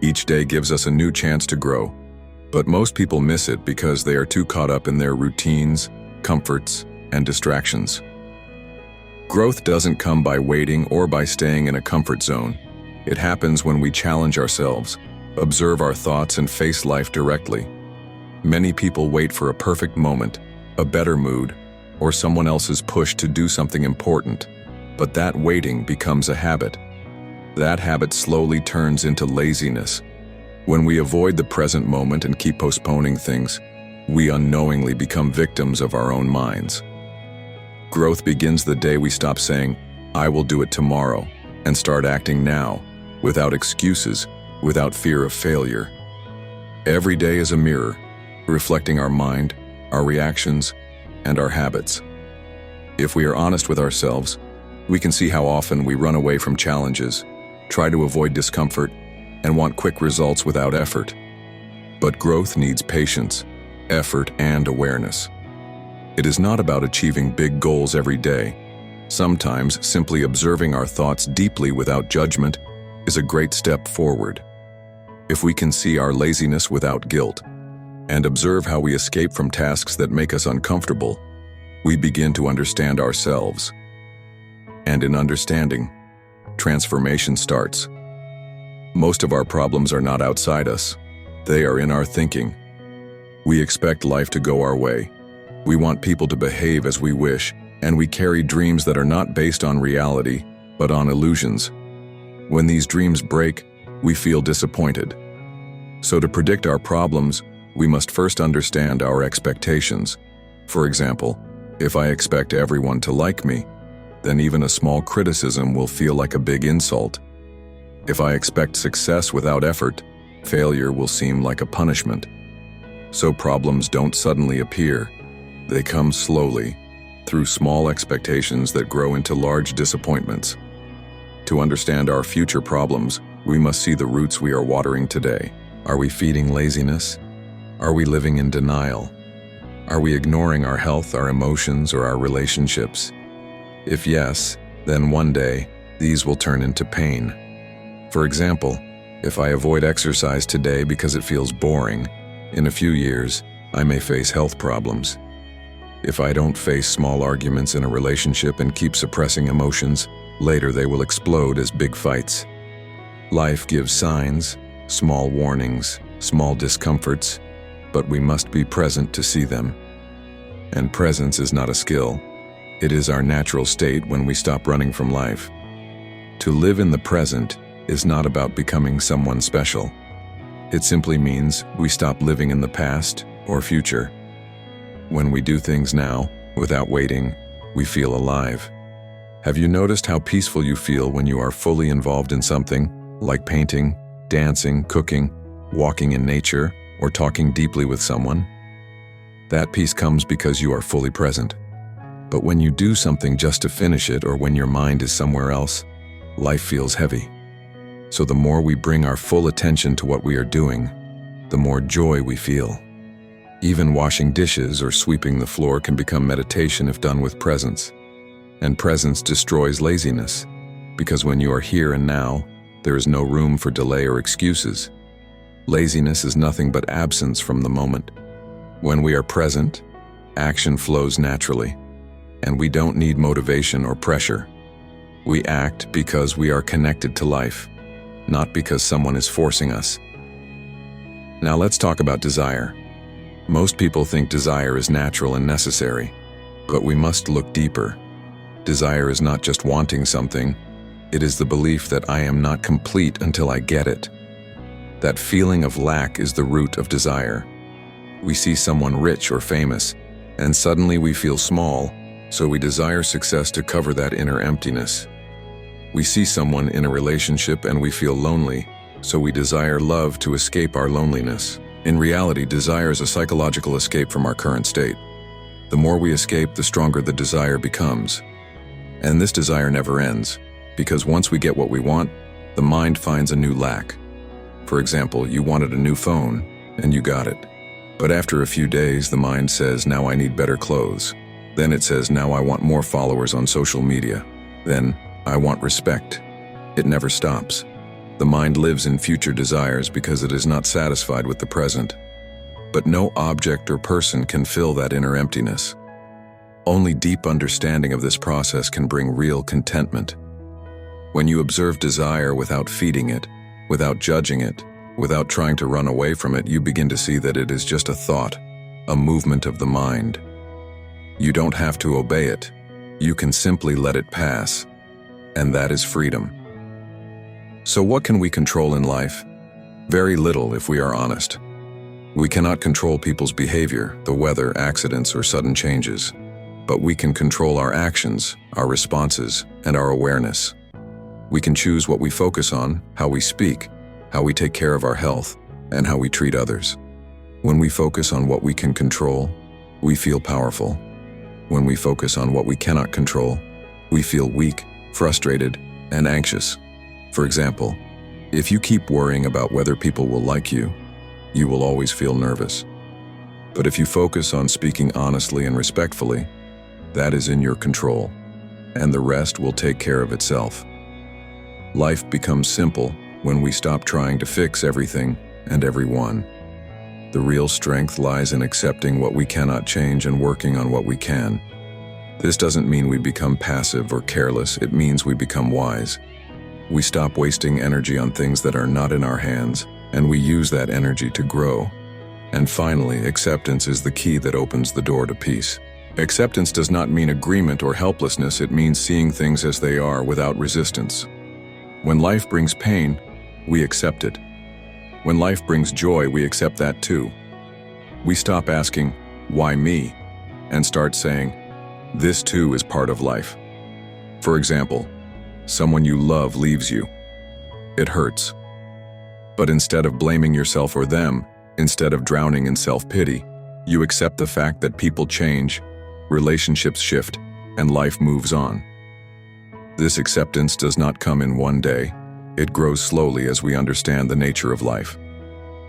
Each day gives us a new chance to grow, but most people miss it because they are too caught up in their routines, comforts, and distractions. Growth doesn't come by waiting or by staying in a comfort zone. It happens when we challenge ourselves, observe our thoughts, and face life directly. Many people wait for a perfect moment, a better mood, or someone else's push to do something important, but that waiting becomes a habit. That habit slowly turns into laziness. When we avoid the present moment and keep postponing things, we unknowingly become victims of our own minds. Growth begins the day we stop saying, "I will do it tomorrow," and start acting now, without excuses, without fear of failure. Every day is a mirror, reflecting our mind, our reactions, and our habits. If we are honest with ourselves, we can see how often we run away from challenges, try to avoid discomfort, and want quick results without effort. But growth needs patience, effort, and awareness. It is not about achieving big goals every day. Sometimes simply observing our thoughts deeply without judgment is a great step forward. If we can see our laziness without guilt, and observe how we escape from tasks that make us uncomfortable, we begin to understand ourselves. And in understanding, transformation starts. Most of our problems are not outside us. They are in our thinking. We expect life to go our way. We want people to behave as we wish, and we carry dreams that are not based on reality, but on illusions. When these dreams break, we feel disappointed. So to predict our problems, we must first understand our expectations. For example, if I expect everyone to like me, then even a small criticism will feel like a big insult. If I expect success without effort, failure will seem like a punishment. So problems don't suddenly appear. They come slowly, through small expectations that grow into large disappointments. To understand our future problems, we must see the roots we are watering today. Are we feeding laziness? Are we living in denial? Are we ignoring our health, our emotions, or our relationships? If yes, then one day, these will turn into pain. For example, if I avoid exercise today because it feels boring, in a few years, I may face health problems. If I don't face small arguments in a relationship and keep suppressing emotions, later they will explode as big fights. Life gives signs, small warnings, small discomforts, but we must be present to see them. And presence is not a skill. It is our natural state when we stop running from life. To live in the present is not about becoming someone special. It simply means we stop living in the past or future. When we do things now, without waiting, we feel alive. Have you noticed how peaceful you feel when you are fully involved in something, like painting, dancing, cooking, walking in nature, or talking deeply with someone? That peace comes because you are fully present. But when you do something just to finish it, or when your mind is somewhere else, life feels heavy. So the more we bring our full attention to what we are doing, the more joy we feel. Even washing dishes or sweeping the floor can become meditation if done with presence. And presence destroys laziness, because when you are here and now, there is no room for delay or excuses. Laziness is nothing but absence from the moment. When we are present, action flows naturally, and we don't need motivation or pressure. We act because we are connected to life, not because someone is forcing us. Now let's talk about desire. Most people think desire is natural and necessary, but we must look deeper. Desire is not just wanting something, it is the belief that I am not complete until I get it. That feeling of lack is the root of desire. We see someone rich or famous, and suddenly we feel small, so we desire success to cover that inner emptiness. We see someone in a relationship and we feel lonely, so we desire love to escape our loneliness. In reality, desire is a psychological escape from our current state. The more we escape, the stronger the desire becomes. And this desire never ends, because once we get what we want, the mind finds a new lack. For example, you wanted a new phone, and you got it. But after a few days, the mind says, now I need better clothes. Then it says, now I want more followers on social media. Then, I want respect. It never stops. The mind lives in future desires because it is not satisfied with the present. But no object or person can fill that inner emptiness. Only deep understanding of this process can bring real contentment. When you observe desire without feeding it, without judging it, without trying to run away from it, you begin to see that it is just a thought, a movement of the mind. You don't have to obey it. You can simply let it pass. And that is freedom. So what can we control in life? Very little if we are honest. We cannot control people's behavior, the weather, accidents, or sudden changes. But we can control our actions, our responses, and our awareness. We can choose what we focus on, how we speak, how we take care of our health, and how we treat others. When we focus on what we can control, we feel powerful. When we focus on what we cannot control, we feel weak, frustrated, and anxious. For example, if you keep worrying about whether people will like you, you will always feel nervous. But if you focus on speaking honestly and respectfully, that is in your control, and the rest will take care of itself. Life becomes simple when we stop trying to fix everything and everyone. The real strength lies in accepting what we cannot change and working on what we can. This doesn't mean we become passive or careless, it means we become wise. We stop wasting energy on things that are not in our hands, and we use that energy to grow. And finally, acceptance is the key that opens the door to peace. Acceptance does not mean agreement or helplessness, it means seeing things as they are without resistance. When life brings pain, we accept it. When life brings joy, we accept that too. We stop asking, "Why me?" and start saying, "This too is part of life." For example, someone you love leaves you. It hurts. But instead of blaming yourself or them, instead of drowning in self-pity, you accept the fact that people change, relationships shift, and life moves on. This acceptance does not come in one day. It grows slowly as we understand the nature of life.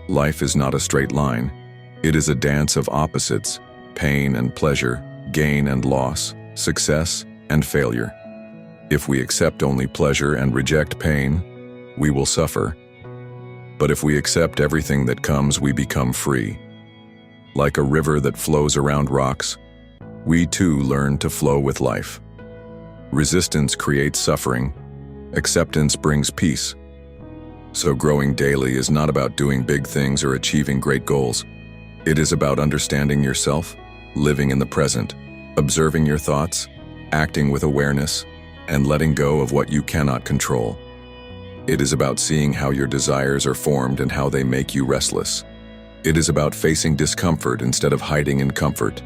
Life is not a straight line. It is a dance of opposites, pain and pleasure, gain and loss, success and failure. If we accept only pleasure and reject pain, we will suffer. But if we accept everything that comes, we become free. Like a river that flows around rocks, we too learn to flow with life. Resistance creates suffering. Acceptance brings peace. So growing daily is not about doing big things or achieving great goals. It is about understanding yourself, living in the present, observing your thoughts, acting with awareness, and letting go of what you cannot control. It is about seeing how your desires are formed and how they make you restless. It is about facing discomfort instead of hiding in comfort.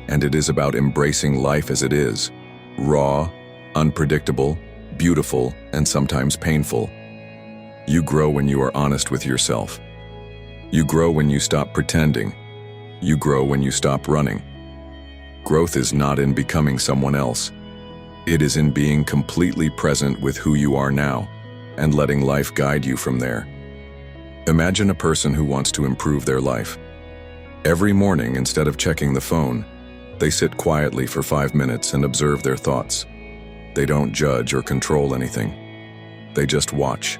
And it is about embracing life as it is, raw, unpredictable, beautiful, and sometimes painful. You grow when you are honest with yourself. You grow when you stop pretending. You grow when you stop running. Growth is not in becoming someone else. It is in being completely present with who you are now and letting life guide you from there. Imagine a person who wants to improve their life. Every morning, instead of checking the phone, they sit quietly for 5 minutes and observe their thoughts. They don't judge or control anything. They just watch.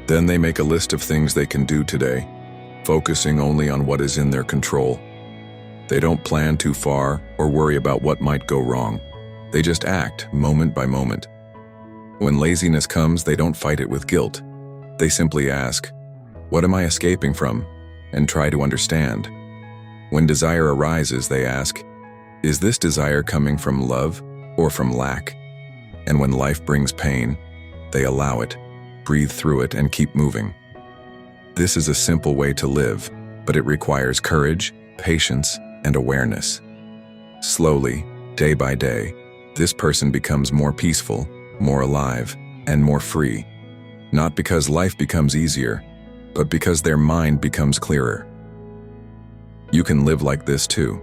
Then they make a list of things they can do today, focusing only on what is in their control. They don't plan too far or worry about what might go wrong. They just act moment by moment. When laziness comes, they don't fight it with guilt. They simply ask, "What am I escaping from?" and try to understand. When desire arises, they ask, "Is this desire coming from love or from lack?" And when life brings pain, they allow it, breathe through it, and keep moving. This is a simple way to live, but it requires courage, patience, and awareness. Slowly, day by day, this person becomes more peaceful, more alive, and more free. Not because life becomes easier, but because their mind becomes clearer. You can live like this too.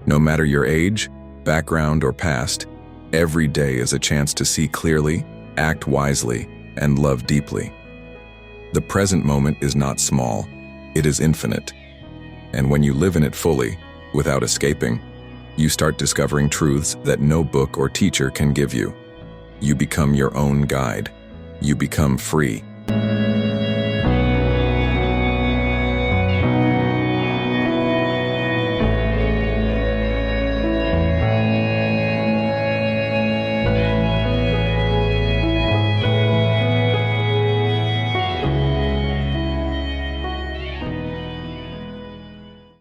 No matter your age, background, or past, every day is a chance to see clearly, act wisely, and love deeply. The present moment is not small, it is infinite. And when you live in it fully, without escaping, you start discovering truths that no book or teacher can give you. You become your own guide. You become free.